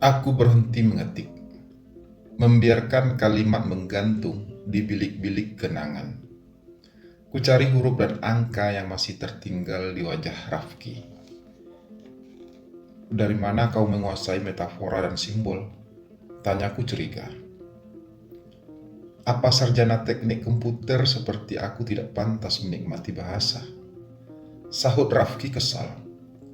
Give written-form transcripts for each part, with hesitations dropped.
Aku berhenti mengetik, membiarkan kalimat menggantung di bilik-bilik kenangan. Ku cari huruf dan angka yang masih tertinggal di wajah Rafki. Dari mana kau menguasai metafora dan simbol? Tanyaku curiga. Apa sarjana teknik komputer seperti aku tidak pantas menikmati bahasa? Sahut Rafki kesal.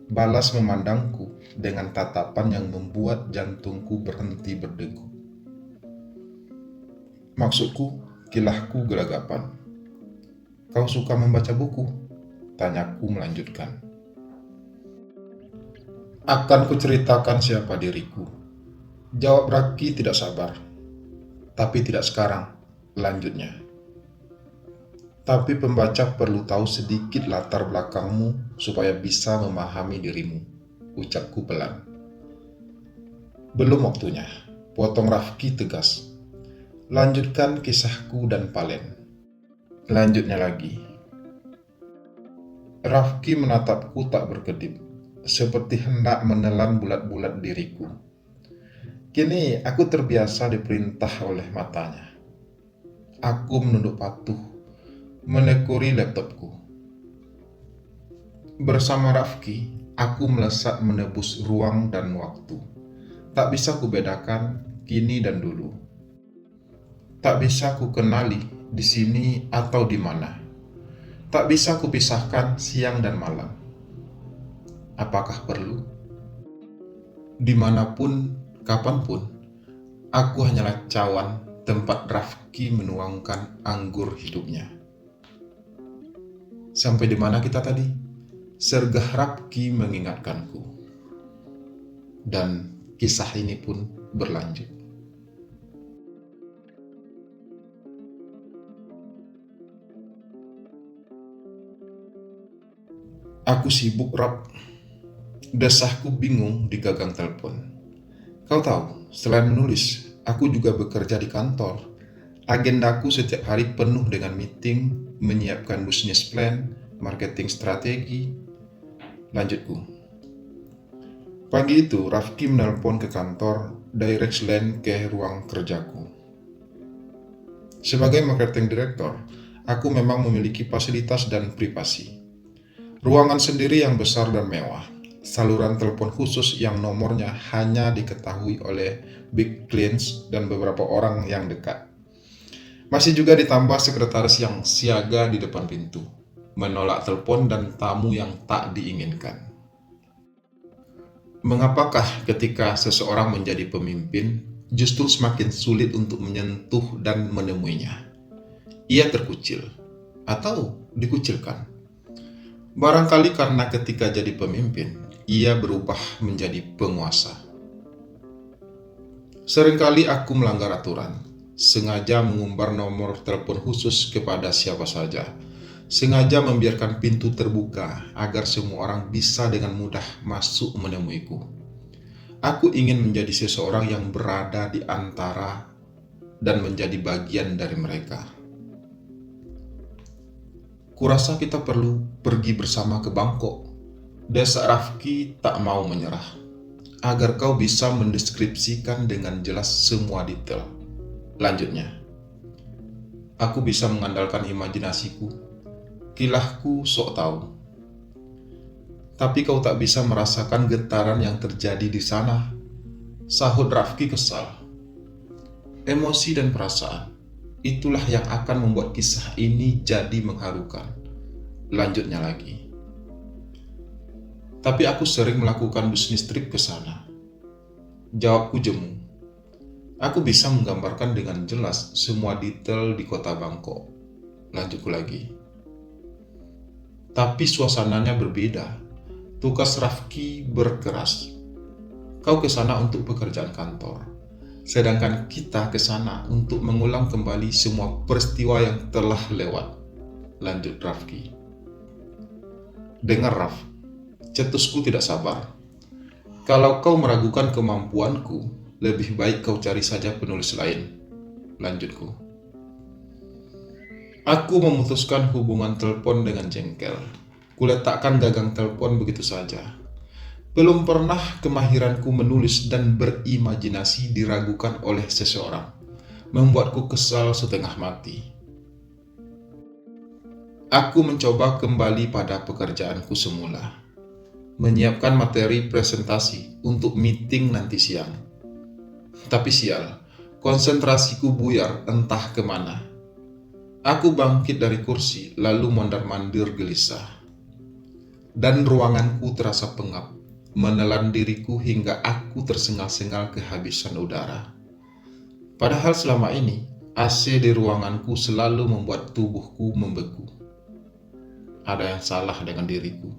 Balas memandangku dengan tatapan yang membuat jantungku berhenti berdegup. Maksudku, kilahku gelagapan. Kau suka membaca buku? Tanyaku melanjutkan. Akan kuceritakan siapa diriku. Jawab Rafki tidak sabar. Tapi tidak sekarang, lanjutnya. Tapi pembaca perlu tahu sedikit latar belakangmu supaya bisa memahami dirimu, ucapku pelan. Belum waktunya, potong Rafki tegas. Lanjutkan kisahku dan Palen. Lanjutnya lagi. Rafki menatapku tak berkedip, seperti hendak menelan bulat-bulat diriku. Kini aku terbiasa diperintah oleh matanya. Aku menunduk patuh, menekuni laptopku. Bersama Rafki, aku melesat menebus ruang dan waktu. Tak bisa kubedakan kini dan dulu. Tak bisa kukenali di sini atau di mana. Tak bisa kupisahkan siang dan malam. Apakah perlu? Dimanapun, kapanpun, aku hanyalah cawan tempat Rafki menuangkan anggur hidupnya. Sampai di mana kita tadi? Sergah Rafki mengingatkanku. Dan kisah ini pun berlanjut. Aku sibuk, Rap. Desahku bingung di gagang telepon. Kau tahu, selain menulis, aku juga bekerja di kantor. Agendaku setiap hari penuh dengan meeting, menyiapkan business plan, marketing strategi. Lanjutku. Pagi itu, Rafki menelpon ke kantor, direct line ke ruang kerjaku. Sebagai marketing director, aku memang memiliki fasilitas dan privasi. Ruangan sendiri yang besar dan mewah. Saluran telepon khusus yang nomornya hanya diketahui oleh big clients dan beberapa orang yang dekat. Masih juga ditambah sekretaris yang siaga di depan pintu, menolak telepon dan tamu yang tak diinginkan. Mengapakah ketika seseorang menjadi pemimpin, justru semakin sulit untuk menyentuh dan menemuinya? Ia terkucil atau dikucilkan. Barangkali karena ketika jadi pemimpin, ia berubah menjadi penguasa. Seringkali aku melanggar aturan, sengaja mengumbar nomor telepon khusus kepada siapa saja, sengaja membiarkan pintu terbuka agar semua orang bisa dengan mudah masuk menemuiku. Aku ingin menjadi seseorang yang berada di antara dan menjadi bagian dari mereka. Kurasa kita perlu pergi bersama ke Bangkok. Desak Rafki tak mau menyerah. Agar kau bisa mendeskripsikan dengan jelas semua detail. Lanjutnya. Aku bisa mengandalkan imajinasiku. Kilahku sok tahu. Tapi kau tak bisa merasakan getaran yang terjadi di sana. Sahut Rafki kesal. Emosi dan perasaan. Itulah yang akan membuat kisah ini jadi mengharukan. Lanjutnya lagi. Tapi aku sering melakukan bisnis trip ke sana. Jawabku jemu. Aku bisa menggambarkan dengan jelas semua detail di kota Bangkok. Lanjutku lagi. Tapi suasananya berbeda. Tugas Rafki berkeras. Kau ke sana untuk pekerjaan kantor. Sedangkan kita ke sana untuk mengulang kembali semua peristiwa yang telah lewat. Lanjut Rafki. Dengar Raf, cetusku tidak sabar. Kalau kau meragukan kemampuanku, lebih baik kau cari saja penulis lain. Lanjutku. Aku memutuskan hubungan telepon dengan jengkel. Kuletakkan gagang telepon begitu saja. Belum pernah kemahiranku menulis dan berimajinasi diragukan oleh seseorang, membuatku kesal setengah mati. Aku mencoba kembali pada pekerjaanku semula, menyiapkan materi presentasi untuk meeting nanti siang. Tapi sial, konsentrasiku buyar entah kemana. Aku bangkit dari kursi, lalu mondar-mandir gelisah. Dan ruanganku terasa pengap, menelan diriku hingga aku tersengal-sengal kehabisan udara. Padahal selama ini, AC di ruanganku selalu membuat tubuhku membeku. Ada yang salah dengan diriku.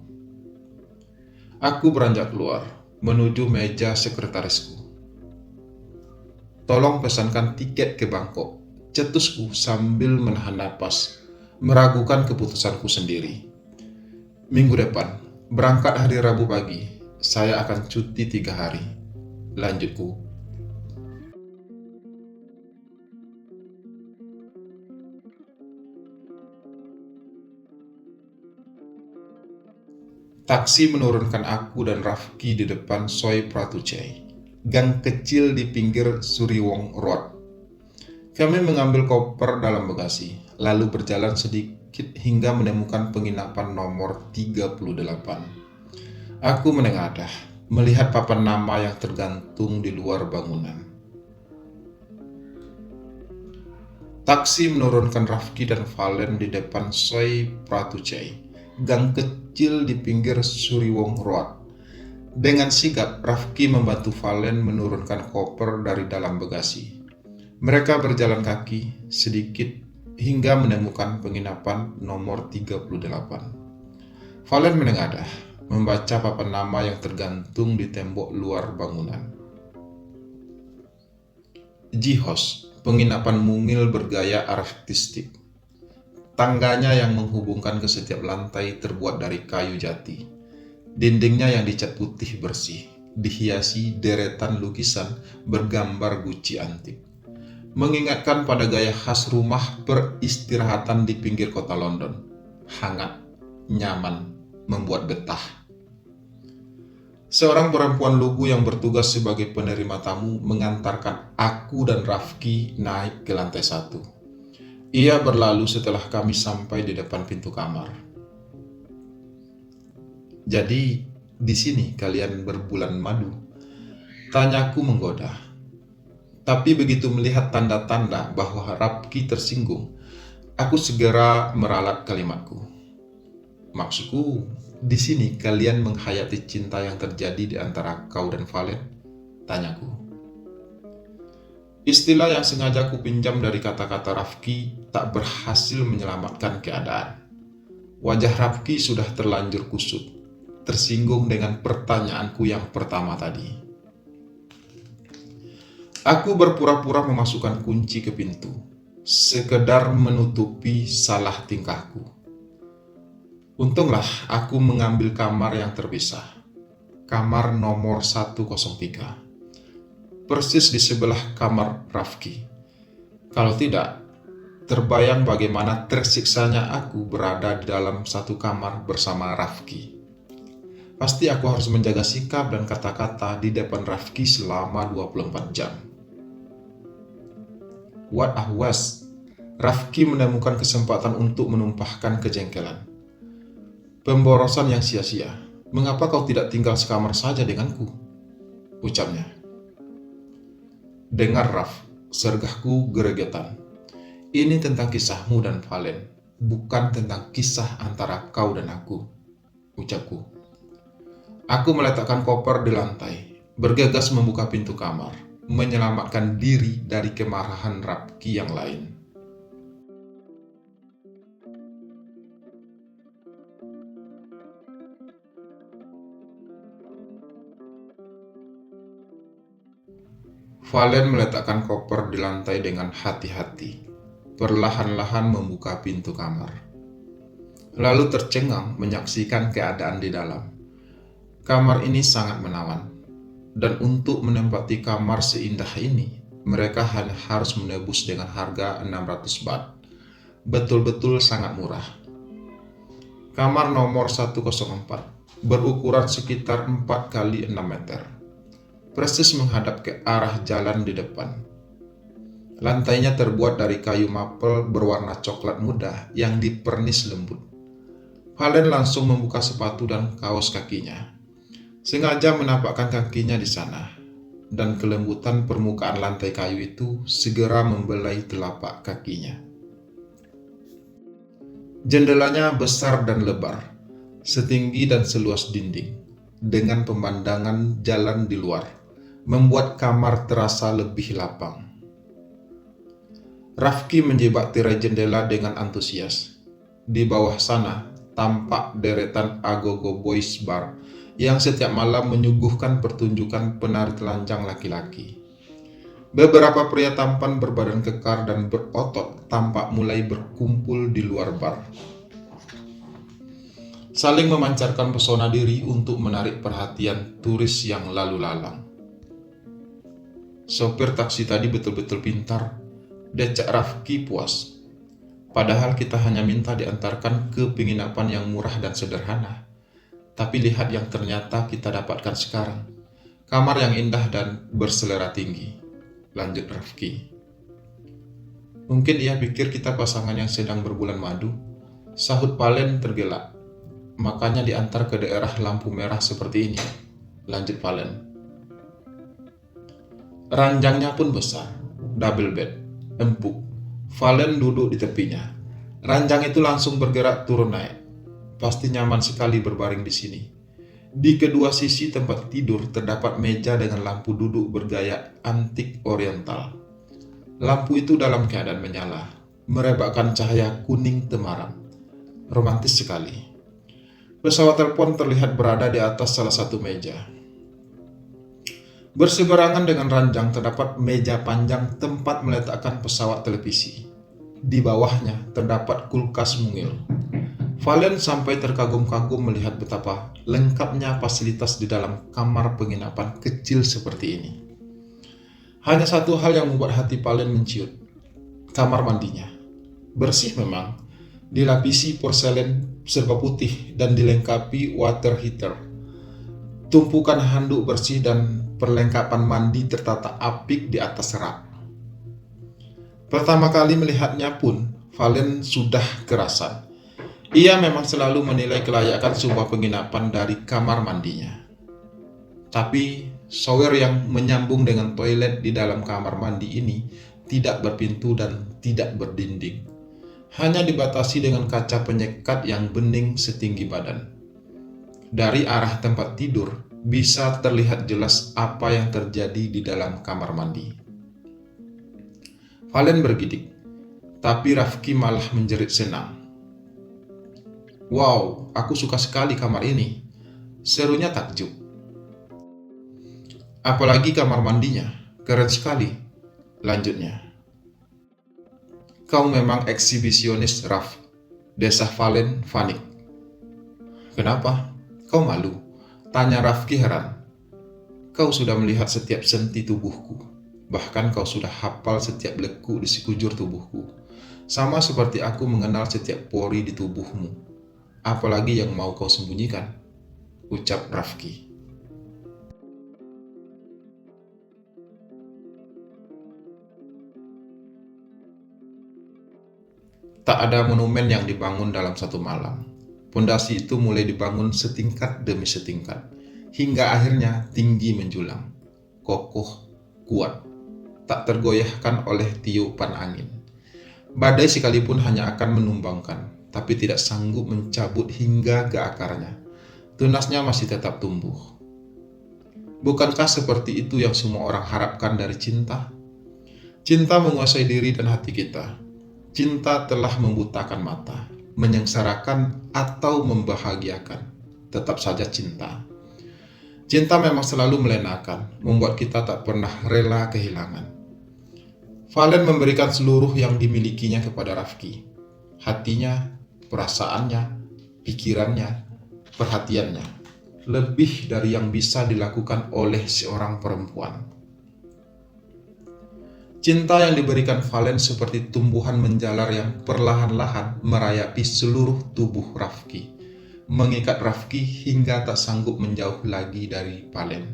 Aku beranjak keluar, menuju meja sekretarisku. "Tolong pesankan tiket ke Bangkok," cetusku sambil menahan napas, meragukan keputusanku sendiri. "Minggu depan, berangkat hari Rabu pagi, saya akan cuti 3 hari," lanjutku. Taksi menurunkan aku dan Rafki di depan Soi Pratuchai, gang kecil di pinggir Suriwong Road. Kami mengambil koper dalam bagasi, lalu berjalan sedikit hingga menemukan penginapan nomor 38. Aku menengadah, melihat papan nama yang tergantung di luar bangunan. Taksi menurunkan Rafki dan Valen di depan Soi Pratuchai, gang kecil di pinggir Suriwong Road. Dengan sigap, Rafki membantu Valen menurunkan koper dari dalam bagasi. Mereka berjalan kaki sedikit hingga menemukan penginapan nomor 38. Valen menengadah, membaca papan nama yang tergantung di tembok luar bangunan. Jihos, penginapan mungil bergaya artistik. Tangganya yang menghubungkan ke setiap lantai terbuat dari kayu jati. Dindingnya yang dicat putih bersih, dihiasi deretan lukisan bergambar guci antik. Mengingatkan pada gaya khas rumah peristirahatan di pinggir kota London. Hangat, nyaman, membuat betah. Seorang perempuan lugu yang bertugas sebagai penerima tamu mengantarkan aku dan Rafki naik ke lantai 1. Ia berlalu setelah kami sampai di depan pintu kamar. "Jadi, di sini kalian berbulan madu?" tanyaku menggoda. Tapi begitu melihat tanda-tanda bahwa Rafki tersinggung, aku segera meralat kalimatku. "Maksudku, di sini kalian menghayati cinta yang terjadi di antara kau dan Valen?" tanyaku. Istilah yang sengaja kupinjam dari kata-kata Rafki tak berhasil menyelamatkan keadaan. Wajah Rafki sudah terlanjur kusut, tersinggung dengan pertanyaanku yang pertama tadi. Aku berpura-pura memasukkan kunci ke pintu, sekedar menutupi salah tingkahku. Untunglah aku mengambil kamar yang terpisah, kamar nomor 103. Persis di sebelah kamar Rafki. Kalau tidak, terbayang bagaimana tersiksanya aku berada di dalam satu kamar bersama Rafki. Pasti aku harus menjaga sikap dan kata-kata di depan Rafki selama 24 jam. What a waste. Rafki menemukan kesempatan untuk menumpahkan kejengkelan. "Pemborosan yang sia-sia. Mengapa kau tidak tinggal sekamar saja denganku?" ucapnya. "Dengar Raf," sergahku geregetan. "Ini tentang kisahmu dan Valen, bukan tentang kisah antara kau dan aku," ucapku. Aku meletakkan koper di lantai, bergegas membuka pintu kamar, menyelamatkan diri dari kemarahan Rafki yang lain. Valen meletakkan koper di lantai dengan hati-hati, perlahan-lahan membuka pintu kamar. Lalu tercengang menyaksikan keadaan di dalam. Kamar ini sangat menawan, dan untuk menempati kamar seindah ini, mereka hanya harus menebus dengan harga 600 baht. Betul-betul sangat murah. Kamar nomor 104, berukuran sekitar 4 kali 6 meter, persis menghadap ke arah jalan di depan. Lantainya terbuat dari kayu maple berwarna coklat muda yang dipernis lembut. Valen langsung membuka sepatu dan kaos kakinya, sengaja menampakkan kakinya di sana, dan kelembutan permukaan lantai kayu itu segera membelai telapak kakinya. Jendelanya besar dan lebar, setinggi dan seluas dinding, dengan pemandangan jalan di luar, membuat kamar terasa lebih lapang. Rafki menjebak tirai jendela dengan antusias. Di bawah sana tampak deretan Agogo Boys Bar yang setiap malam menyuguhkan pertunjukan penari telanjang laki-laki. Beberapa pria tampan berbadan kekar dan berotot tampak mulai berkumpul di luar bar, saling memancarkan pesona diri untuk menarik perhatian turis yang lalu lalang. Sopir taksi tadi betul-betul pintar, decak Rafki puas. Padahal kita hanya minta diantarkan ke penginapan yang murah dan sederhana. Tapi lihat yang ternyata kita dapatkan sekarang. Kamar yang indah dan berselera tinggi, lanjut Rafki. Mungkin ia pikir kita pasangan yang sedang berbulan madu, sahut Valen tergelak. Makanya diantar ke daerah lampu merah seperti ini, lanjut Valen. Ranjangnya pun besar, double bed, empuk. Valen duduk di tepinya. Ranjang itu langsung bergerak turun naik. Pasti nyaman sekali berbaring di sini. Di kedua sisi tempat tidur terdapat meja dengan lampu duduk bergaya antik oriental. Lampu itu dalam keadaan menyala, merebakkan cahaya kuning temaram. Romantis sekali. Pesawat telepon terlihat berada di atas salah satu meja. Berseberangan dengan ranjang terdapat meja panjang tempat meletakkan pesawat televisi. Di bawahnya terdapat kulkas mungil. Valen sampai terkagum-kagum melihat betapa lengkapnya fasilitas di dalam kamar penginapan kecil seperti ini. Hanya satu hal yang membuat hati Valen menciut, kamar mandinya. Bersih memang, dilapisi porselen serba putih dan dilengkapi water heater. Tumpukan handuk bersih dan perlengkapan mandi tertata apik di atas rak. Pertama kali melihatnya pun, Valen sudah kerasan. Ia memang selalu menilai kelayakan sebuah penginapan dari kamar mandinya. Tapi, shower yang menyambung dengan toilet di dalam kamar mandi ini tidak berpintu dan tidak berdinding. Hanya dibatasi dengan kaca penyekat yang bening setinggi badan. Dari arah tempat tidur, bisa terlihat jelas apa yang terjadi di dalam kamar mandi. Valen bergidik, tapi Rafki malah menjerit senang. "Wow, aku suka sekali kamar ini," serunya takjub. "Apalagi kamar mandinya, keren sekali," lanjutnya. "Kau memang eksibisionis, Raf," desah Valen panik. "Kenapa? Kau malu?" tanya Rafki heran. "Kau sudah melihat setiap senti tubuhku, bahkan kau sudah hafal setiap lekuk di sekujur tubuhku, sama seperti aku mengenal setiap pori di tubuhmu. Apalagi yang mau kau sembunyikan?" ucap Rafki. Tak ada monumen yang dibangun dalam satu malam. Pondasi itu mulai dibangun setingkat demi setingkat, hingga akhirnya tinggi menjulang, kokoh, kuat, tak tergoyahkan oleh tiupan angin. Badai sekalipun hanya akan menumbangkan, tapi tidak sanggup mencabut hingga ke akarnya. Tunasnya masih tetap tumbuh. Bukankah seperti itu yang semua orang harapkan dari cinta? Cinta menguasai diri dan hati kita. Cinta telah membutakan mata, menyengsarakan atau membahagiakan. Tetap saja cinta. Cinta memang selalu melenakan, membuat kita tak pernah rela kehilangan. Valen memberikan seluruh yang dimilikinya kepada Rafki. Hatinya, perasaannya, pikirannya, perhatiannya. Lebih dari yang bisa dilakukan oleh seorang perempuan. Cinta yang diberikan Valen seperti tumbuhan menjalar yang perlahan-lahan merayapi seluruh tubuh Rafki. mengikat Rafki hingga tak sanggup menjauh lagi dari Valen.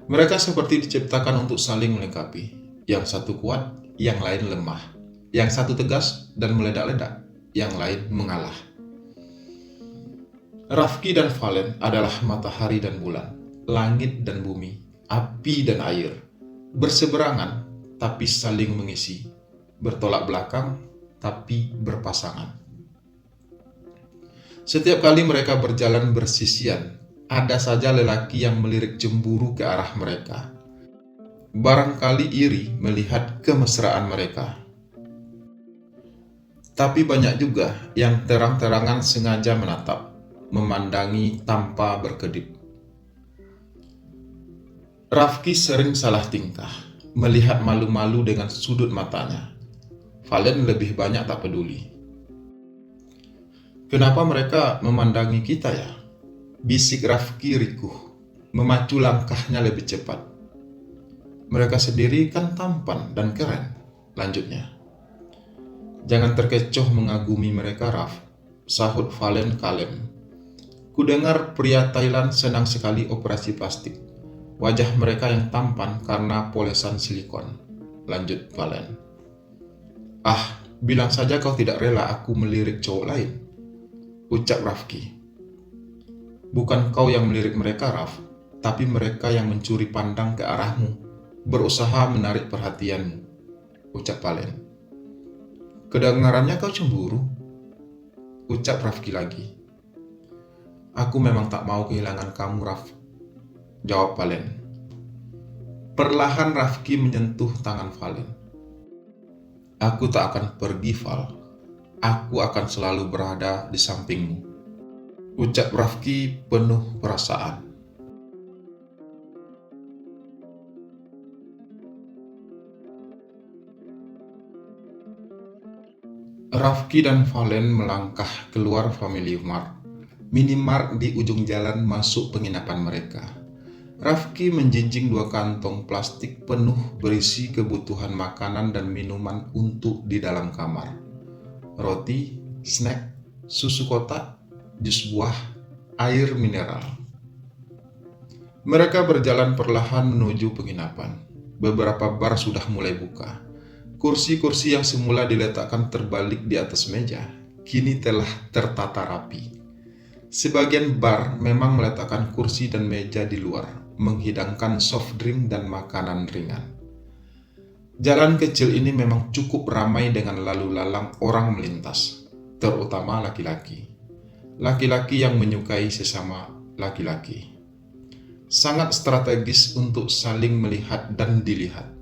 Mereka seperti diciptakan untuk saling melengkapi. Yang satu kuat, yang lain lemah. Yang satu tegas dan meledak-ledak, yang lain mengalah. Rafki dan Valen adalah matahari dan bulan, langit dan bumi, api dan air, berseberangan tapi saling mengisi, bertolak belakang tapi berpasangan. Setiap kali mereka berjalan bersisian, ada saja lelaki yang melirik cemburu ke arah mereka. Barangkali iri melihat kemesraan mereka. Tapi banyak juga yang terang-terangan sengaja menatap, memandangi tanpa berkedip. Rafki sering salah tingkah, melihat malu-malu dengan sudut matanya. Valen lebih banyak tak peduli. Kenapa mereka memandangi kita ya? Bisik Rafki rikuh, memacu langkahnya lebih cepat. Mereka sendiri kan tampan dan keren, lanjutnya. Jangan terkecoh mengagumi mereka, Raf, sahut Valen kalem. Kudengar pria Thailand senang sekali operasi plastik. Wajah mereka yang tampan karena polesan silikon, lanjut Valen. Ah, bilang saja kau tidak rela aku melirik cowok lain, ucap Rafki. Bukan kau yang melirik mereka, Raf, tapi mereka yang mencuri pandang ke arahmu, berusaha menarik perhatianmu, ucap Valen. Kedengarannya kau cemburu, ucap Rafki lagi. Aku memang tak mau kehilangan kamu, Raf, jawab Valen. Perlahan Rafki menyentuh tangan Valen. Aku tak akan pergi, Val. Aku akan selalu berada di sampingmu, ucap Rafki penuh perasaan. Rafki dan Valen melangkah keluar Family Mart, minimarket di ujung jalan masuk penginapan mereka. Rafki menjinjing 2 kantong plastik penuh berisi kebutuhan makanan dan minuman untuk di dalam kamar. Roti, snack, susu kotak, jus buah, air mineral. Mereka berjalan perlahan menuju penginapan. Beberapa bar sudah mulai buka. Kursi-kursi yang semula diletakkan terbalik di atas meja, kini telah tertata rapi. Sebagian bar memang meletakkan kursi dan meja di luar, menghidangkan soft drink dan makanan ringan. Jalan kecil ini memang cukup ramai dengan lalu lalang orang melintas, terutama laki-laki. Laki-laki yang menyukai sesama laki-laki. Sangat strategis untuk saling melihat dan dilihat.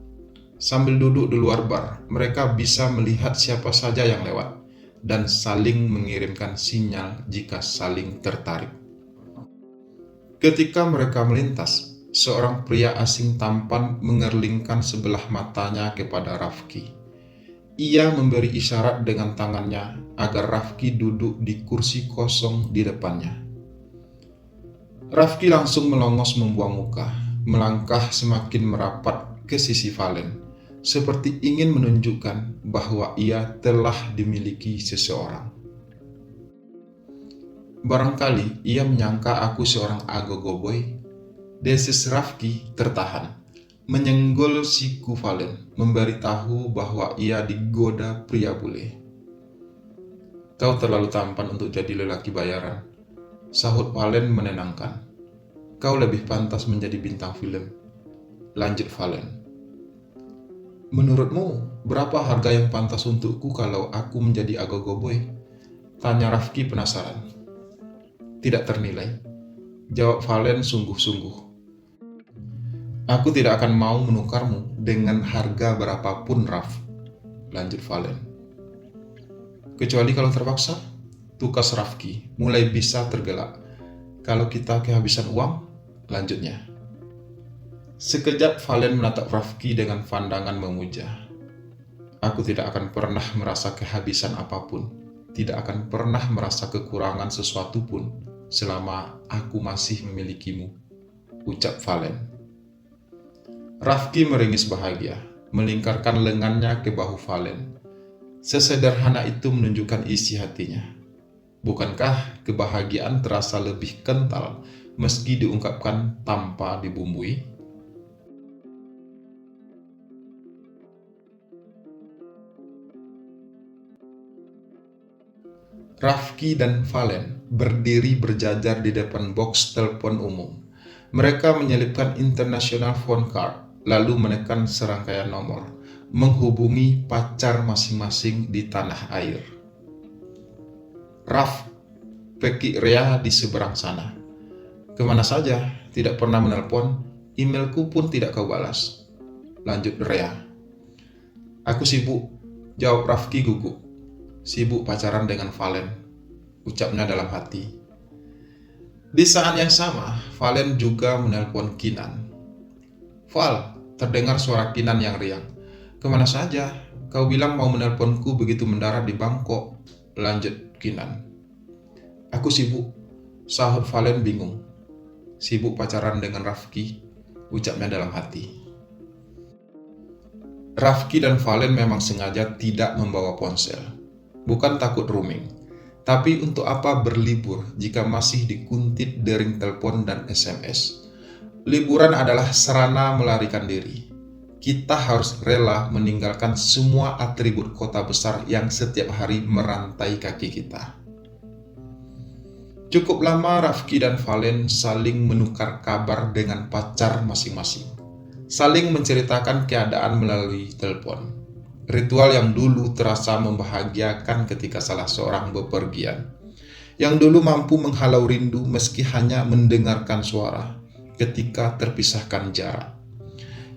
Sambil duduk di luar bar, mereka bisa melihat siapa saja yang lewat dan saling mengirimkan sinyal jika saling tertarik. Ketika mereka melintas, seorang pria asing tampan mengerlingkan sebelah matanya kepada Rafki. Ia memberi isyarat dengan tangannya agar Rafki duduk di kursi kosong di depannya. Rafki langsung melongos membuang muka, melangkah semakin merapat ke sisi Valen, seperti ingin menunjukkan bahwa ia telah dimiliki seseorang. Barangkali ia menyangka aku seorang agogo boy. Desis Rafki tertahan, menyenggol siku Valen, memberitahu bahwa ia digoda pria bule. Kau terlalu tampan untuk jadi lelaki bayaran, sahut Valen menenangkan. Kau lebih pantas menjadi bintang film, lanjut Valen. Menurutmu, berapa harga yang pantas untukku kalau aku menjadi agogo boy? Tanya Rafki penasaran. Tidak ternilai, jawab Valen sungguh-sungguh. Aku tidak akan mau menukarmu dengan harga berapapun, Raf, lanjut Valen. Kecuali kalau terpaksa, tukas Rafki mulai bisa tergelak. Kalau kita kehabisan uang, lanjutnya. Sekejap Valen menatap Rafki dengan pandangan memuja. Aku tidak akan pernah merasa kehabisan apapun, tidak akan pernah merasa kekurangan sesuatu pun selama aku masih memilikimu, ucap Valen. Rafki meringis bahagia, melingkarkan lengannya ke bahu Valen. Sesederhana itu menunjukkan isi hatinya. Bukankah kebahagiaan terasa lebih kental meski diungkapkan tanpa dibumbui? Rafki dan Valen berdiri berjajar di depan box telepon umum. Mereka menyelipkan international phone card, lalu menekan serangkaian nomor, menghubungi pacar masing-masing di tanah air. Raf, Peki Rea di seberang sana. Kemana saja, tidak pernah menelpon, emailku pun tidak kau balas. Lanjut Rea. Aku sibuk, jawab Rafki gugup. Sibuk pacaran dengan Valen, ucapnya dalam hati. Di saat yang sama, Valen juga menelpon Kinan. Val, terdengar suara Kinan yang riang. Kemana saja? Kau bilang mau menelponku begitu mendarat di Bangkok, lanjut Kinan. Aku sibuk, sahut Valen bingung. Sibuk pacaran dengan Rafki, ucapnya dalam hati. Rafki dan Valen memang sengaja tidak membawa ponsel. Bukan takut roaming, tapi untuk apa berlibur jika masih dikuntit dering telepon dan SMS? Liburan adalah sarana melarikan diri. Kita harus rela meninggalkan semua atribut kota besar yang setiap hari merantai kaki kita. Cukup lama Rafki dan Valen saling menukar kabar dengan pacar masing-masing. Saling menceritakan keadaan melalui telepon. Ritual yang dulu terasa membahagiakan ketika salah seorang bepergian. Yang dulu mampu menghalau rindu meski hanya mendengarkan suara ketika terpisahkan jarak.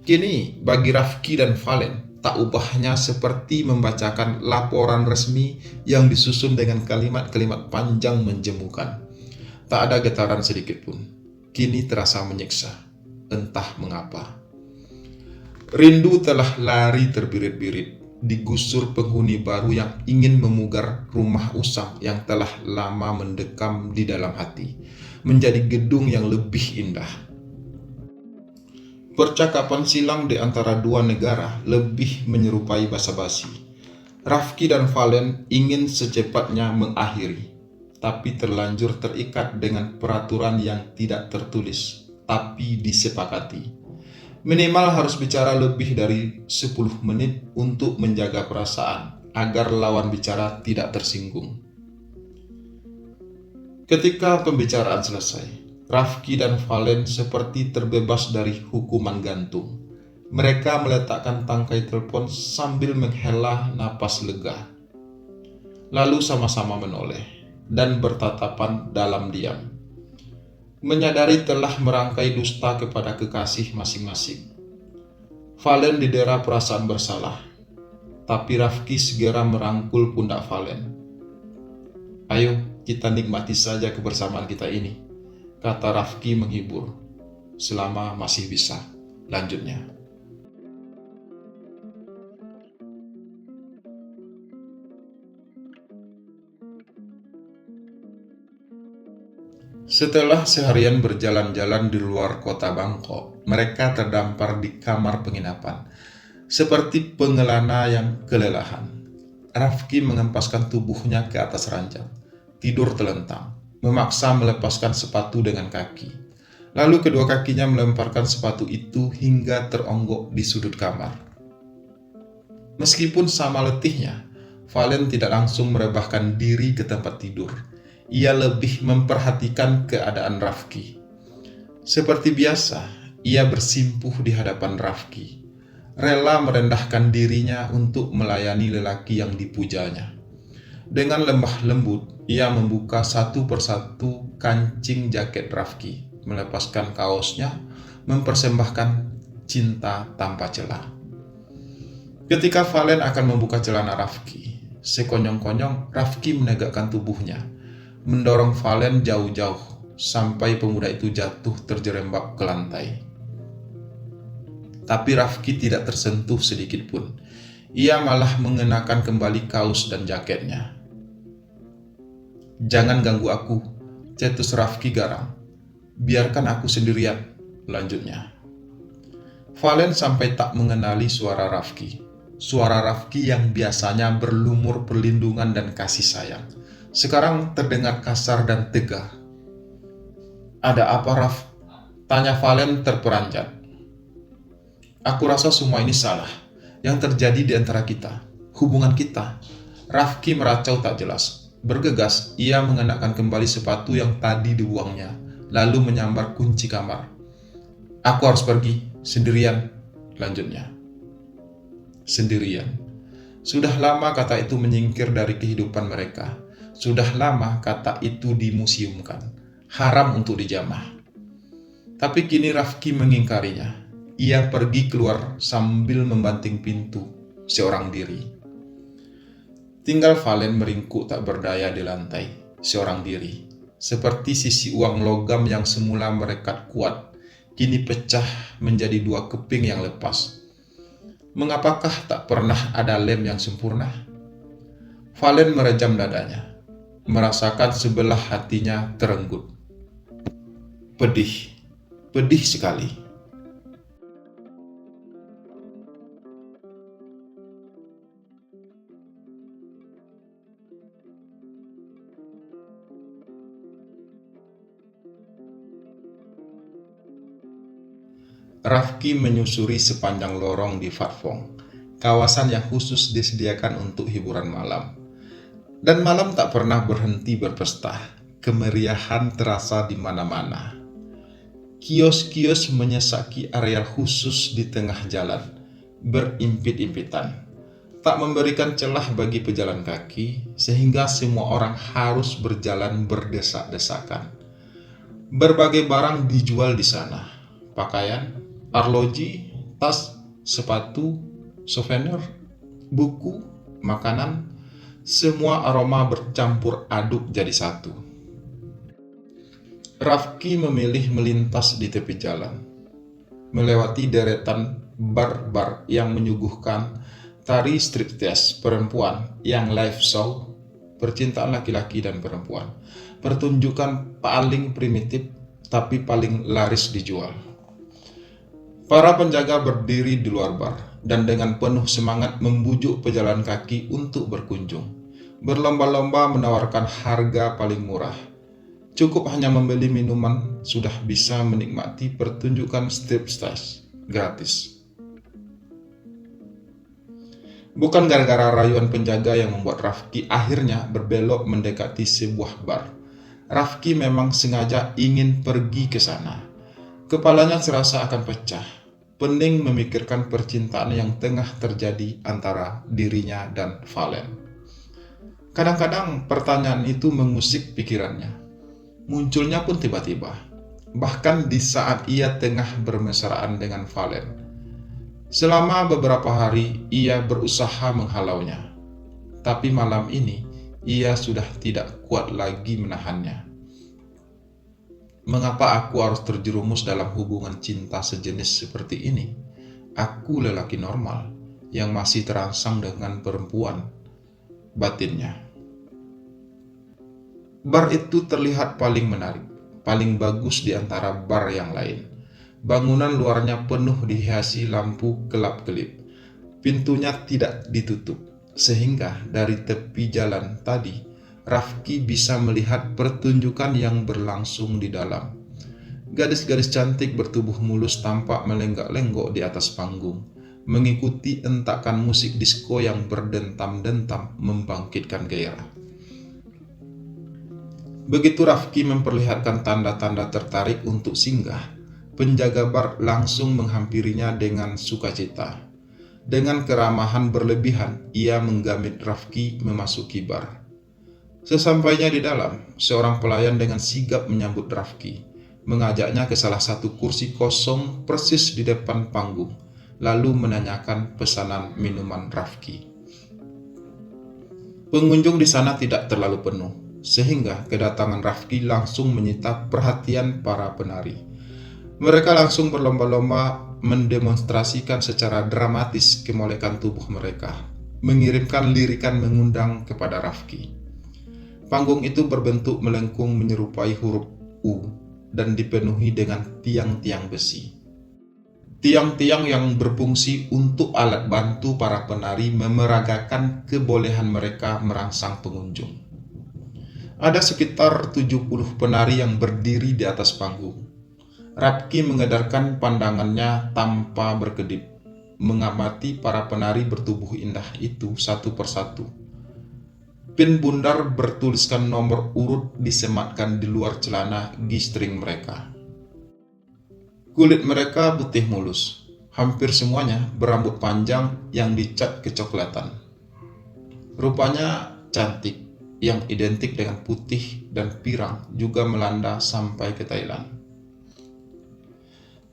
Kini bagi Rafki dan Valen, tak ubahnya seperti membacakan laporan resmi yang disusun dengan kalimat-kalimat panjang menjemukan. Tak ada getaran sedikit pun. Kini terasa menyiksa, entah mengapa. Rindu telah lari terbirit-birit, digusur penghuni baru yang ingin memugar rumah usang yang telah lama mendekam di dalam hati, menjadi gedung yang lebih indah. Percakapan silang di antara dua negara lebih menyerupai basa-basi. Rafki dan Valen ingin secepatnya mengakhiri, tapi terlanjur terikat dengan peraturan yang tidak tertulis, tapi disepakati. Minimal harus bicara lebih dari 10 menit untuk menjaga perasaan, agar lawan bicara tidak tersinggung. Ketika pembicaraan selesai, Rafki dan Valen seperti terbebas dari hukuman gantung. Mereka meletakkan tangkai telepon sambil menghela napas lega. Lalu sama-sama menoleh dan bertatapan dalam diam. Menyadari telah merangkai dusta kepada kekasih masing-masing. Valen didera perasaan bersalah, tapi Rafki segera merangkul pundak Valen. Ayo, kita nikmati saja kebersamaan kita ini, kata Rafki menghibur. Selama masih bisa, lanjutnya. Setelah seharian berjalan-jalan di luar kota Bangkok, mereka terdampar di kamar penginapan, seperti pengelana yang kelelahan. Rafki mengempaskan tubuhnya ke atas ranjang, tidur telentang, memaksa melepaskan sepatu dengan kaki. Lalu kedua kakinya melemparkan sepatu itu hingga teronggok di sudut kamar. Meskipun sama letihnya, Valen tidak langsung merebahkan diri ke tempat tidur. Ia lebih memperhatikan keadaan Rafki. Seperti biasa, ia bersimpuh di hadapan Rafki, rela merendahkan dirinya untuk melayani lelaki yang dipujanya. Dengan lemah lembut, ia membuka satu persatu kancing jaket Rafki, melepaskan kaosnya, mempersembahkan cinta tanpa celah. Ketika Valen akan membuka celana Rafki, sekonyong-konyong Rafki menegakkan tubuhnya, mendorong Valen jauh-jauh sampai pemuda itu jatuh terjerembab ke lantai. Tapi Rafki tidak tersentuh sedikit pun. Ia malah mengenakan kembali kaos dan jaketnya. Jangan ganggu aku, cetus Rafki garang. Biarkan aku sendirian, lanjutnya. Valen sampai tak mengenali suara Rafki. Suara Rafki yang biasanya berlumur perlindungan dan kasih sayang. Sekarang terdengar kasar dan tegar. "Ada apa, Raf?" tanya Valen terperanjat. "Aku rasa semua ini salah. Yang terjadi di antara kita, hubungan kita." Rafki meracau tak jelas. Bergegas, ia mengenakan kembali sepatu yang tadi dibuangnya, lalu menyambar kunci kamar. "Aku harus pergi, sendirian," lanjutnya. Sendirian. Sudah lama kata itu menyingkir dari kehidupan mereka. Sudah lama kata itu dimuseumkan. Haram untuk dijamah. Tapi kini Rafki mengingkarinya. Ia pergi keluar sambil membanting pintu seorang diri. Tinggal Valen meringkuk tak berdaya di lantai, seorang diri. Seperti sisi uang logam yang semula merekat kuat, kini pecah menjadi dua keping yang lepas. Mengapakah tak pernah ada lem yang sempurna? Valen merejam dadanya, merasakan sebelah hatinya terenggut. Pedih, pedih sekali. Rafki menyusuri sepanjang lorong di Phat Phong, kawasan yang khusus disediakan untuk hiburan malam. Dan malam tak pernah berhenti berpesta, kemeriahan terasa di mana-mana. Kios-kios menyesaki area khusus di tengah jalan, berimpit-impitan. Tak memberikan celah bagi pejalan kaki, sehingga semua orang harus berjalan berdesak-desakan. Berbagai barang dijual di sana, pakaian, arloji, tas, sepatu, souvenir, buku, makanan, semua aroma bercampur aduk jadi satu. Rafki memilih melintas di tepi jalan, melewati deretan bar-bar yang menyuguhkan tari striptease perempuan yang live show, percintaan laki-laki dan perempuan, pertunjukan paling primitif tapi paling laris dijual. Para penjaga berdiri di luar bar dan dengan penuh semangat membujuk pejalan kaki untuk berkunjung. Berlomba-lomba menawarkan harga paling murah. Cukup hanya membeli minuman sudah bisa menikmati pertunjukan striptease gratis. Bukan gara-gara rayuan penjaga yang membuat Rafki akhirnya berbelok mendekati sebuah bar. Rafki memang sengaja ingin pergi ke sana. Kepalanya serasa akan pecah, pening memikirkan percintaan yang tengah terjadi antara dirinya dan Valen. Kadang-kadang pertanyaan itu mengusik pikirannya. Munculnya pun tiba-tiba, bahkan di saat ia tengah bermesraan dengan Valen. Selama beberapa hari ia berusaha menghalaunya, tapi malam ini ia sudah tidak kuat lagi menahannya. Mengapa aku harus terjerumus dalam hubungan cinta sejenis seperti ini? Aku lelaki normal yang masih terangsang dengan perempuan, batinnya. Bar itu terlihat paling menarik, paling bagus di antara bar yang lain. Bangunan luarnya penuh dihiasi lampu kelap-kelip. Pintunya tidak ditutup, sehingga dari tepi jalan tadi Rafki bisa melihat pertunjukan yang berlangsung di dalam. Gadis-gadis cantik bertubuh mulus tampak melenggak-lenggok di atas panggung, mengikuti entakan musik disko yang berdentam-dentam membangkitkan gairah. Begitu Rafki memperlihatkan tanda-tanda tertarik untuk singgah, penjaga bar langsung menghampirinya dengan sukacita. Dengan keramahan berlebihan, ia menggamit Rafki memasuki bar. Sesampainya di dalam, seorang pelayan dengan sigap menyambut Rafki, mengajaknya ke salah satu kursi kosong persis di depan panggung, lalu menanyakan pesanan minuman Rafki. Pengunjung di sana tidak terlalu penuh, sehingga kedatangan Rafki langsung menyita perhatian para penari. Mereka langsung berlomba-lomba mendemonstrasikan secara dramatis kemolekan tubuh mereka, mengirimkan lirikan mengundang kepada Rafki. Panggung itu berbentuk melengkung menyerupai huruf U dan dipenuhi dengan tiang-tiang besi. Tiang-tiang yang berfungsi untuk alat bantu para penari memeragakan kebolehan mereka merangsang pengunjung. Ada sekitar 70 penari yang berdiri di atas panggung. Rafki mengedarkan pandangannya tanpa berkedip, mengamati para penari bertubuh indah itu satu persatu. Pin bundar bertuliskan nomor urut disematkan di luar celana G-string mereka. Kulit mereka putih mulus, hampir semuanya berambut panjang yang dicat kecoklatan. Rupanya cantik, yang identik dengan putih dan pirang juga melanda sampai ke Thailand.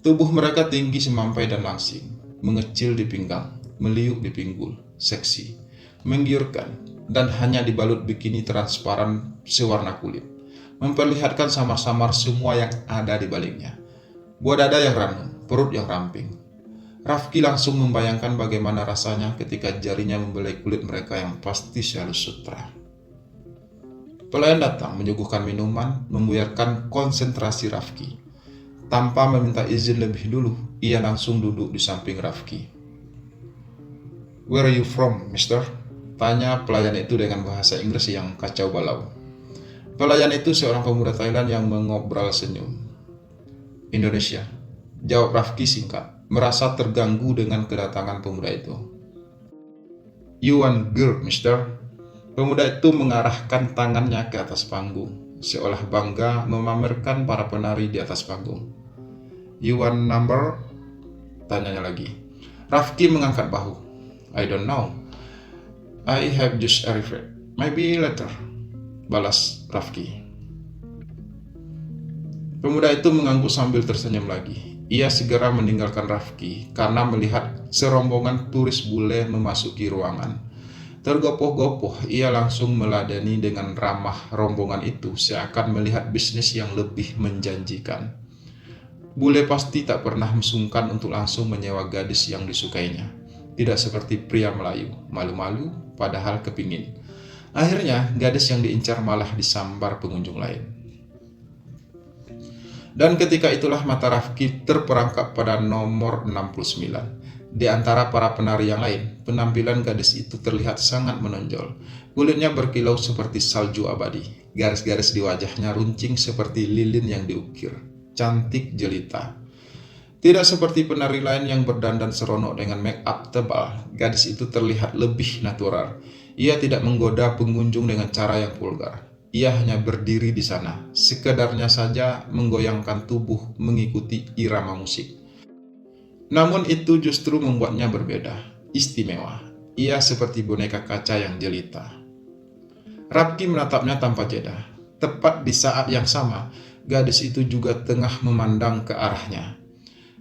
Tubuh mereka tinggi semampai dan langsing, mengecil di pinggang, meliuk di pinggul, seksi, menggiurkan, dan hanya dibalut bikini transparan sewarna kulit, memperlihatkan samar-samar semua yang ada di baliknya. Buah dada yang ranum, perut yang ramping. Rafki langsung membayangkan bagaimana rasanya ketika jarinya membelai kulit mereka yang pasti halus sutra. Pelayan datang menyuguhkan minuman, membuyarkan konsentrasi Rafki. Tanpa meminta izin lebih dulu, ia langsung duduk di samping Rafki. "Where are you from, mister?" tanya pelayan itu dengan bahasa Inggris yang kacau balau. Pelayan itu seorang pemuda Thailand yang mengobrol senyum. "Indonesia," jawab Rafki singkat, merasa terganggu dengan kedatangan pemuda itu. "You want girl, mister?" Pemuda itu mengarahkan tangannya ke atas panggung, seolah bangga memamerkan para penari di atas panggung. "You want number?" tanyanya lagi. Rafki mengangkat bahu. "I don't know. I have just arrived. Maybe later," balas Rafki. Pemuda itu mengangguk sambil tersenyum lagi. Ia segera meninggalkan Rafki karena melihat serombongan turis bule memasuki ruangan. Tergopoh-gopoh, ia langsung meladeni dengan ramah rombongan itu seakan melihat bisnis yang lebih menjanjikan. Bule pasti tak pernah sungkan untuk langsung menyewa gadis yang disukainya. Tidak seperti pria Melayu, malu-malu padahal kepingin. Akhirnya, gadis yang diincar malah disambar pengunjung lain. Dan ketika itulah mata Rafki terperangkap pada nomor 69. Di antara para penari yang lain, penampilan gadis itu terlihat sangat menonjol. Kulitnya berkilau seperti salju abadi. Garis-garis di wajahnya runcing seperti lilin yang diukir. Cantik jelita. Tidak seperti penari lain yang berdandan seronok dengan make up tebal, gadis itu terlihat lebih natural. Ia tidak menggoda pengunjung dengan cara yang vulgar. Ia hanya berdiri di sana, sekedarnya saja menggoyangkan tubuh mengikuti irama musik. Namun itu justru membuatnya berbeda, istimewa. Ia seperti boneka kaca yang jelita. Rafki menatapnya tanpa jeda. Tepat di saat yang sama, gadis itu juga tengah memandang ke arahnya.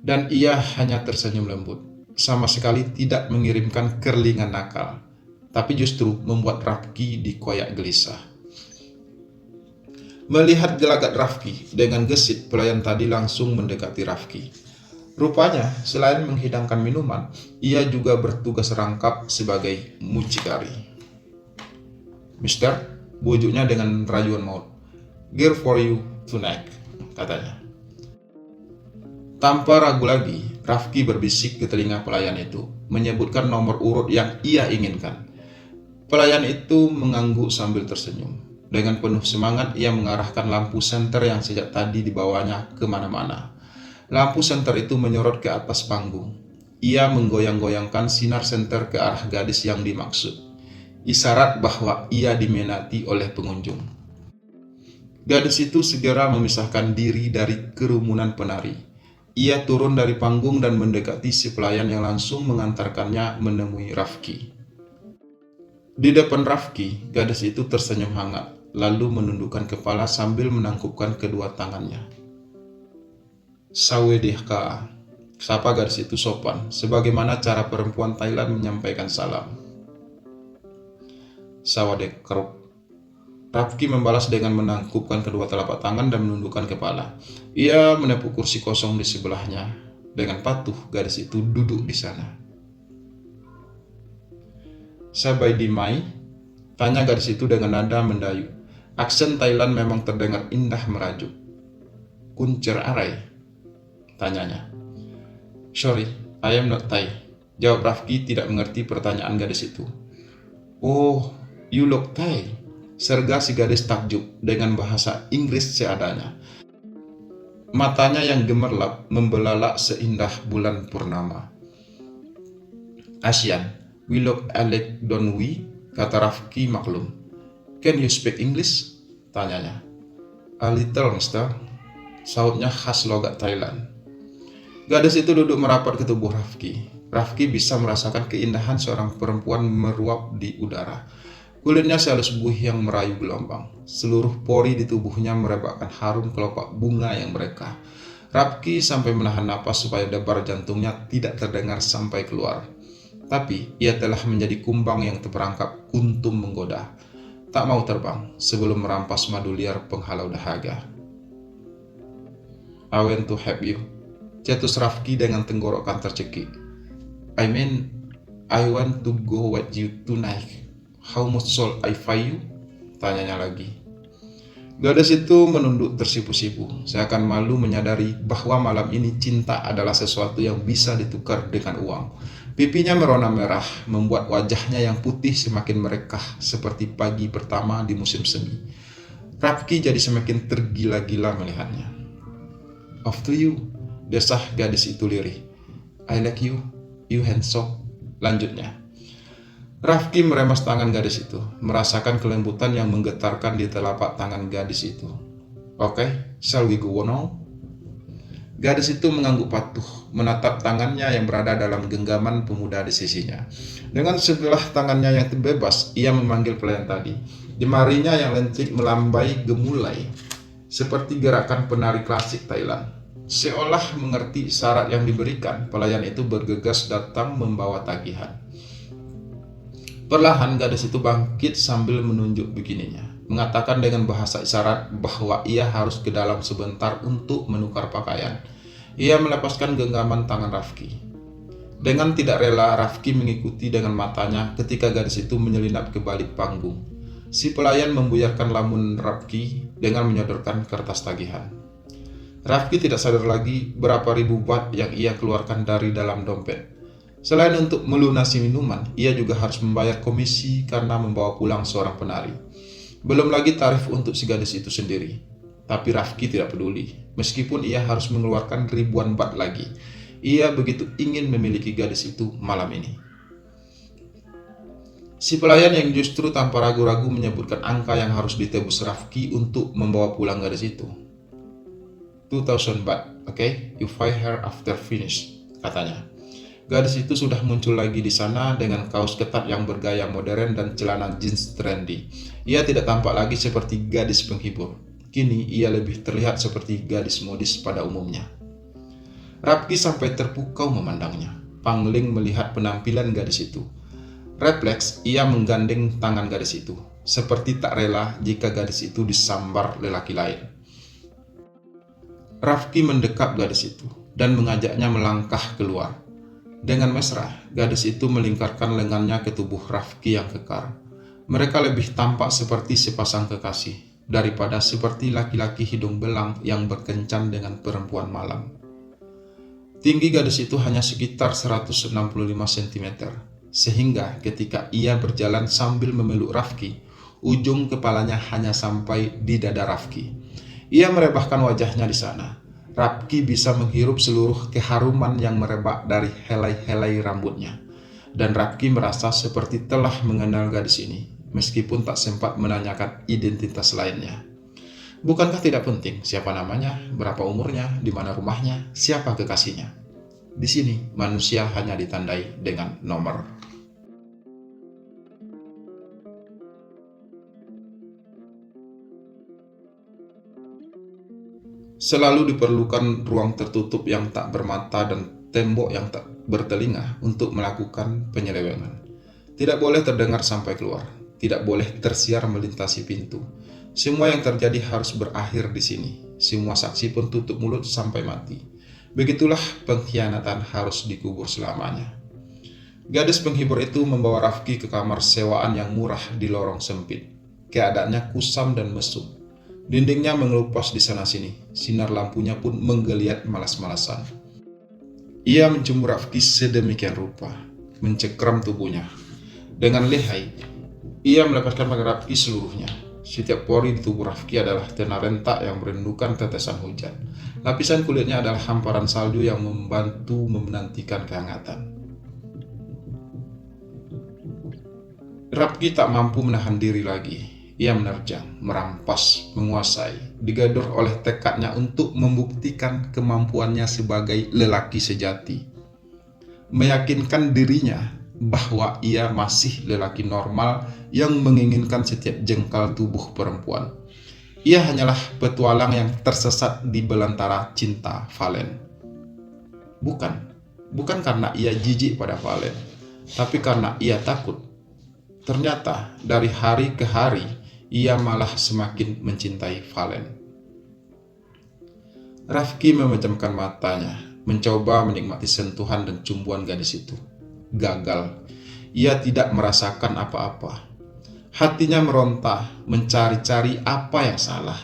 Dan ia hanya tersenyum lembut, sama sekali tidak mengirimkan kerlingan nakal, tapi justru membuat Rafki dikoyak gelisah. Melihat gelagat Rafki, dengan gesit pelayan tadi langsung mendekati Rafki. Rupanya, selain menghidangkan minuman, ia juga bertugas rangkap sebagai mucikari. "Mister," bujuknya dengan rayuan maut. "Gear for you tonight," katanya. Tanpa ragu lagi, Rafki berbisik ke telinga pelayan itu, menyebutkan nomor urut yang ia inginkan. Pelayan itu mengangguk sambil tersenyum. Dengan penuh semangat, ia mengarahkan lampu senter yang sejak tadi dibawanya kemana-mana. Lampu senter itu menyorot ke atas panggung. Ia menggoyang-goyangkan sinar senter ke arah gadis yang dimaksud. Isyarat bahwa ia diminati oleh pengunjung. Gadis itu segera memisahkan diri dari kerumunan penari. Ia turun dari panggung dan mendekati si pelayan yang langsung mengantarkannya menemui Rafki. Di depan Rafki, gadis itu tersenyum hangat, lalu menundukkan kepala sambil menangkupkan kedua tangannya. "Sawadee-ka," sapa gadis itu sopan, sebagaimana cara perempuan Thailand menyampaikan salam. "Sawadee-krop." Rafki membalas dengan menangkupkan kedua telapak tangan dan menundukkan kepala. Ia menepuk kursi kosong di sebelahnya. Dengan patuh, gadis itu duduk di sana. "Sabai di mai?" tanya gadis itu dengan nada mendayu. Aksen Thailand memang terdengar indah merajuk. "Kuncer arai?" tanyanya. "Sorry, I am not Thai," jawab Rafki tidak mengerti pertanyaan gadis itu. "Oh, you look Thai," Serga si gadis takjub dengan bahasa Inggris seadanya. Matanya yang gemerlap membelalak seindah bulan purnama. "Asian, we look alike, don't we?" kata Rafki maklum. "Can you speak English?" tanyanya. "A little, mister," sautnya khas logat Thailand. Gadis itu duduk merapat ke tubuh Rafki. Rafki bisa merasakan keindahan seorang perempuan meruap di udara. Kulitnya sehalus buih yang merayu gelombang. Seluruh pori di tubuhnya merebakkan harum kelopak bunga yang mereka. Rafki sampai menahan napas supaya debar jantungnya tidak terdengar sampai keluar. Tapi ia telah menjadi kumbang yang terperangkap kuntum menggoda. Tak mau terbang sebelum merampas madu liar penghalau dahaga. "I want to have you," cetus Rafki dengan tenggorokan tercekik. I want to go with you tonight. How much shall I pay you?" tanyanya lagi. Gadis itu menunduk tersipu-sipu, seakan malu menyadari bahwa malam ini cinta adalah sesuatu yang bisa ditukar dengan uang. Pipinya merona merah, membuat wajahnya yang putih semakin merekah seperti pagi pertama di musim semi. Rafki jadi semakin tergila-gila melihatnya. "Off to you," desah gadis itu lirih. "I like you, you handsome," lanjutnya. Rafki meremas tangan gadis itu, merasakan kelembutan yang menggetarkan di telapak tangan gadis itu. "Okay, shall we go now?" Gadis itu mengangguk patuh, menatap tangannya yang berada dalam genggaman pemuda di sisinya. Dengan sebelah tangannya yang bebas, ia memanggil pelayan tadi. Jemarinya yang lentik melambai gemulai, seperti gerakan penari klasik Thailand. Seolah mengerti syarat yang diberikan, pelayan itu bergegas datang membawa tagihan. Perlahan gadis itu bangkit sambil menunjuk bikininya, mengatakan dengan bahasa isyarat bahwa ia harus ke dalam sebentar untuk menukar pakaian. Ia melepaskan genggaman tangan Rafki. Dengan tidak rela, Rafki mengikuti dengan matanya ketika gadis itu menyelinap ke balik panggung. Si pelayan membuyarkan lamun Rafki dengan menyodorkan kertas tagihan. Rafki tidak sadar lagi berapa ribu baht yang ia keluarkan dari dalam dompet. Selain untuk melunasi minuman, ia juga harus membayar komisi karena membawa pulang seorang penari. Belum lagi tarif untuk si gadis itu sendiri. Tapi Rafki tidak peduli, meskipun ia harus mengeluarkan ribuan baht lagi. Ia begitu ingin memiliki gadis itu malam ini. Si pelayan yang justru tanpa ragu-ragu menyebutkan angka yang harus ditebus Rafki untuk membawa pulang gadis itu. 2,000 baht, okay? You pay her after finish, katanya. Gadis itu sudah muncul lagi di sana dengan kaos ketat yang bergaya modern dan celana jeans trendy. Ia tidak tampak lagi seperti gadis penghibur. Kini ia lebih terlihat seperti gadis modis pada umumnya. Rafki sampai terpukau memandangnya, pangling melihat penampilan gadis itu. Refleks, ia menggandeng tangan gadis itu, seperti tak rela jika gadis itu disambar lelaki lain. Rafki mendekap gadis itu dan mengajaknya melangkah keluar. Dengan mesra, gadis itu melingkarkan lengannya ke tubuh Rafki yang kekar. Mereka lebih tampak seperti sepasang kekasih daripada seperti laki-laki hidung belang yang berkencan dengan perempuan malam. Tinggi gadis itu hanya sekitar 165 cm, sehingga ketika ia berjalan sambil memeluk Rafki, ujung kepalanya hanya sampai di dada Rafki. Ia merebahkan wajahnya di sana. Rafki bisa menghirup seluruh keharuman yang merebak dari helai-helai rambutnya. Dan Rafki merasa seperti telah mengenal gadis ini, meskipun tak sempat menanyakan identitas lainnya. Bukankah tidak penting siapa namanya, berapa umurnya, di mana rumahnya, siapa kekasihnya? Di sini, manusia hanya ditandai dengan nomor. Selalu diperlukan ruang tertutup yang tak bermata dan tembok yang tak bertelinga untuk melakukan penyelewengan. Tidak boleh terdengar sampai keluar, tidak boleh tersiar melintasi pintu. Semua yang terjadi harus berakhir di sini. Semua saksi pun tutup mulut sampai mati. Begitulah pengkhianatan harus dikubur selamanya. Gadis penghibur itu membawa Rafki ke kamar sewaan yang murah di lorong sempit. Keadaannya kusam dan mesum. Dindingnya mengelupas di sana-sini, sinar lampunya pun menggeliat malas-malasan. Ia mencium Rafki sedemikian rupa, mencekram tubuhnya. Dengan lihai, ia melepaskan pakaian Rafki seluruhnya. Setiap pori di tubuh Rafki adalah tenar rentak yang merindukan tetesan hujan. Lapisan kulitnya adalah hamparan salju yang membantu menantikan kehangatan. Rafki tak mampu menahan diri lagi. Ia menerjang, merampas, menguasai, digedor oleh tekadnya untuk membuktikan kemampuannya sebagai lelaki sejati. Meyakinkan dirinya bahwa ia masih lelaki normal yang menginginkan setiap jengkal tubuh perempuan. Ia hanyalah petualang yang tersesat di belantara cinta Valen. Bukan karena ia jijik pada Valen, tapi karena ia takut. Ternyata dari hari ke hari, ia malah semakin mencintai Valen. Rafki memejamkan matanya, mencoba menikmati sentuhan dan cumbuan gadis itu. Gagal. Ia tidak merasakan apa-apa. Hatinya meronta, mencari-cari apa yang salah.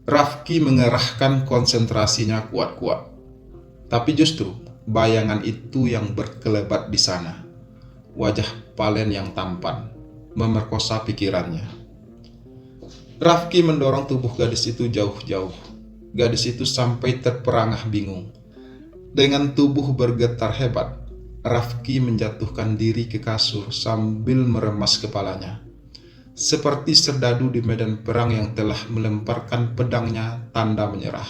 Rafki mengerahkan konsentrasinya kuat-kuat. Tapi justru bayangan itu yang berkelebat di sana. Wajah Valen yang tampan memerkosa pikirannya. Rafki mendorong tubuh gadis itu jauh-jauh. Gadis itu sampai terperangah bingung. Dengan tubuh bergetar hebat, Rafki menjatuhkan diri ke kasur sambil meremas kepalanya. Seperti serdadu di medan perang yang telah melemparkan pedangnya tanda menyerah.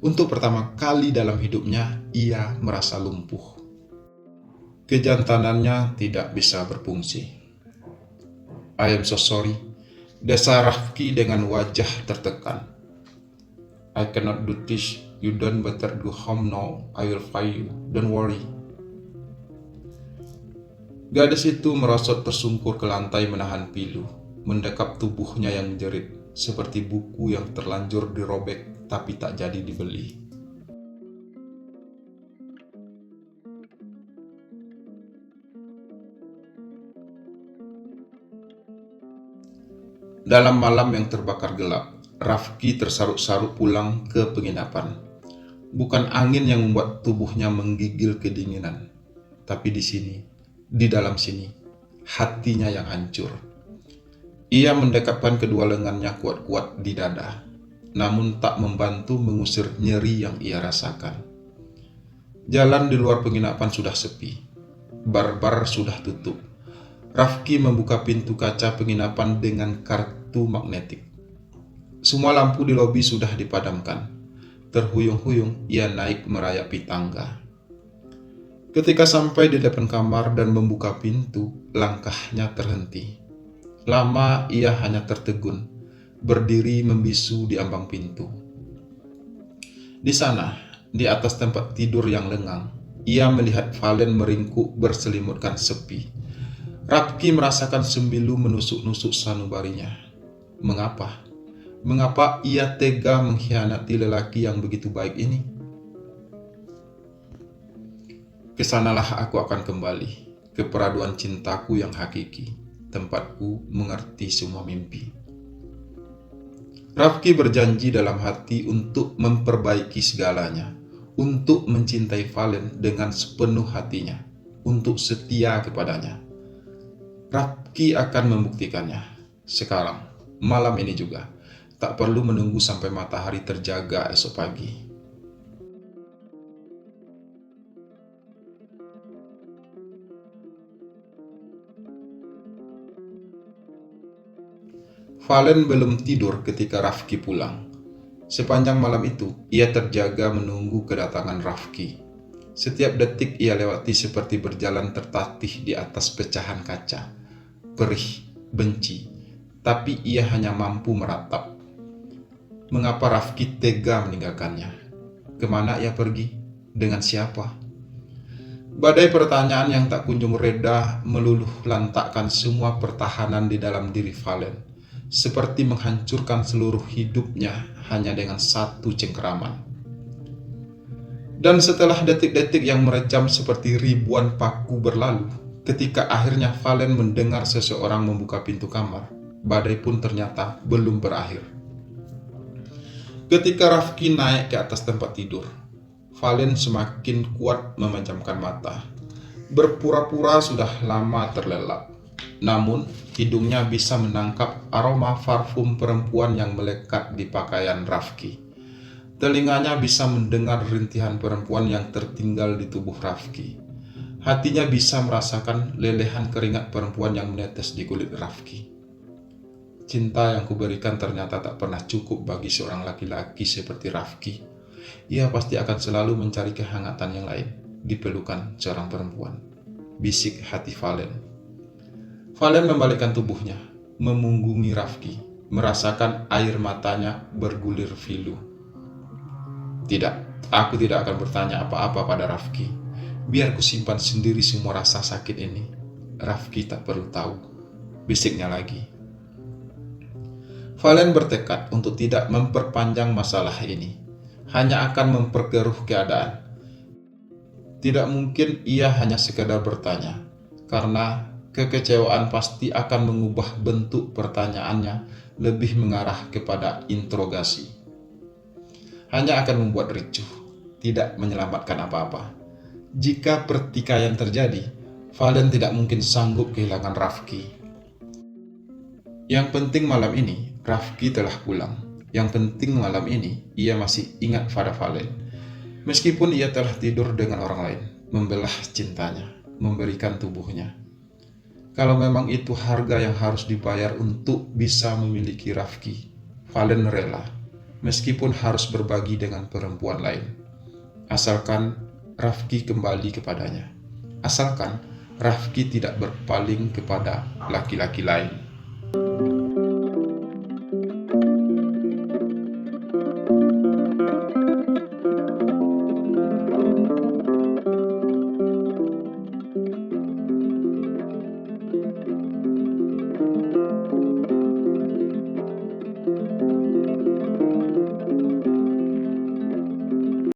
Untuk pertama kali dalam hidupnya, ia merasa lumpuh. Kejantanannya tidak bisa berfungsi. "I am so sorry," desa Rafki dengan wajah tertekan. "I cannot do this. You don't better go home now. I will find you. Don't worry." Gadis itu merosot tersungkur ke lantai menahan pilu, mendekap tubuhnya yang menjerit, seperti buku yang terlanjur dirobek tapi tak jadi dibeli. Dalam malam yang terbakar gelap, Rafki tersarut-sarut pulang ke penginapan. Bukan angin yang membuat tubuhnya menggigil kedinginan, tapi di dalam sini, hatinya yang hancur. Ia mendekapkan kedua lengannya kuat-kuat di dada, namun tak membantu mengusir nyeri yang ia rasakan. Jalan di luar penginapan sudah sepi, bar-bar sudah tutup. Rafki membuka pintu kaca penginapan dengan kartu magnetik. Semua lampu di lobi sudah dipadamkan. Terhuyung-huyung ia naik merayapi tangga. Ketika sampai di depan kamar dan membuka pintu, langkahnya terhenti. Lama ia hanya tertegun, berdiri membisu di ambang pintu. Di sana, di atas tempat tidur yang lengang, ia melihat Valen meringkuk berselimutkan sepi. Rafki merasakan sembilu menusuk-nusuk sanubarinya. Mengapa? Mengapa ia tega mengkhianati lelaki yang begitu baik ini? Kesanalah aku akan kembali, ke peraduan cintaku yang hakiki, tempatku mengerti semua mimpi. Rafki berjanji dalam hati untuk memperbaiki segalanya, untuk mencintai Valen dengan sepenuh hatinya, untuk setia kepadanya. Rafki akan membuktikannya. Sekarang, malam ini juga. Tak perlu menunggu sampai matahari terjaga esok pagi. Valen belum tidur ketika Rafki pulang. Sepanjang malam itu, ia terjaga menunggu kedatangan Rafki. Setiap detik ia lewati seperti berjalan tertatih di atas pecahan kaca. Perih, benci, tapi ia hanya mampu meratap. Mengapa Rafki tega meninggalkannya? Kemana ia pergi? Dengan siapa? Badai pertanyaan yang tak kunjung reda meluluh lantakkan semua pertahanan di dalam diri Valen, seperti menghancurkan seluruh hidupnya hanya dengan satu cengkeraman. Dan setelah detik-detik yang merejam seperti ribuan paku berlalu, ketika akhirnya Valen mendengar seseorang membuka pintu kamar, badai pun ternyata belum berakhir. Ketika Rafki naik ke atas tempat tidur, Valen semakin kuat memejamkan mata. Berpura-pura sudah lama terlelap. Namun, hidungnya bisa menangkap aroma parfum perempuan yang melekat di pakaian Rafki. Telinganya bisa mendengar rintihan perempuan yang tertinggal di tubuh Rafki. Hatinya bisa merasakan lelehan keringat perempuan yang menetes di kulit Rafki. Cinta yang kuberikan ternyata tak pernah cukup bagi seorang laki-laki seperti Rafki. Ia pasti akan selalu mencari kehangatan yang lain di pelukan seorang perempuan. Bisik hati Valen. Valen membalikkan tubuhnya, memunggungi Rafki, merasakan air matanya bergulir pilu. Tidak, aku tidak akan bertanya apa-apa pada Rafki. Biar ku simpan sendiri semua rasa sakit ini. Rafki tak perlu tahu, bisiknya lagi. Valen bertekad untuk tidak memperpanjang masalah ini, hanya akan memperkeruh keadaan. Tidak mungkin ia hanya sekedar bertanya, karena kekecewaan pasti akan mengubah bentuk pertanyaannya lebih mengarah kepada interogasi. Hanya akan membuat ricuh, tidak menyelamatkan apa-apa. Jika pertikaian terjadi, Valen tidak mungkin sanggup kehilangan Rafki. Yang penting malam ini, Rafki telah pulang. Yang penting malam ini, ia masih ingat pada Valen. Meskipun ia telah tidur dengan orang lain, membelah cintanya, memberikan tubuhnya. Kalau memang itu harga yang harus dibayar untuk bisa memiliki Rafki, Valen rela, meskipun harus berbagi dengan perempuan lain. Asalkan Rafki kembali kepadanya. Asalkan Rafki tidak berpaling kepada laki-laki lain.